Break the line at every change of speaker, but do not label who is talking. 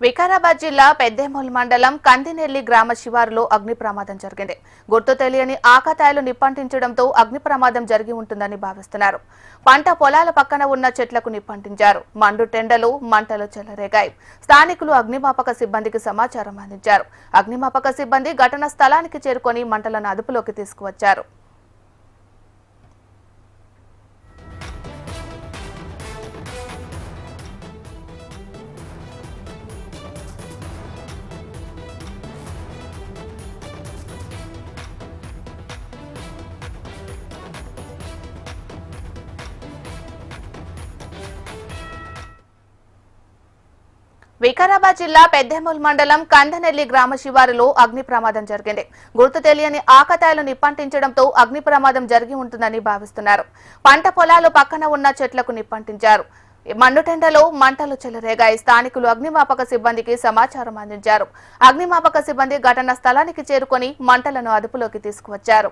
వికారాబాద్ జిల్లా పెద్దేమూల్ మండలం కందినెల్లి గ్రామ శివారులో అగ్ని ప్రమాదం జరిగింది. గుర్తు తెలియని ఆకతాయిలు నిప్పంటించడంతో అగ్ని ప్రమాదం జరిగి ఉంటుందని భావిస్తున్నారు. పంట పొలాల పక్కన ఉన్న చెట్లకు నిప్పంటించారు. మండు టెండలు మంటలు చెలరేగాయి. స్థానికులు అగ్నిమాపక సిబ్బందికి సమాచారం అందించారు. అగ్నిమాపక సిబ్బంది ఘటనా స్థలానికి చేరుకొని మంటలను అదుపులోకి తీసుకువచ్చారు. వికారాబాద్ జిల్లా పెద్దేమూల్ మండలం కందనెల్లి గ్రామ శివారులో అగ్ని ప్రమాదం జరిగింది. గుర్తు తెలియని ఆకతాయిలు నిప్పంటించడంతో అగ్ని ప్రమాదం జరిగి ఉంటుందని భావిస్తున్నారు. పంట పొలాలు పక్కన ఉన్న చెట్లకు నిప్పంటించారు. మండుటెండలో మంటలు చెలరేగాయి. స్థానికులు అగ్నిమాపక సిబ్బందికి సమాచారం అందించారు. అగ్నిమాపక సిబ్బంది ఘటనా స్థలానికి చేరుకొని మంటలను అదుపులోకి తీసుకువచ్చారు.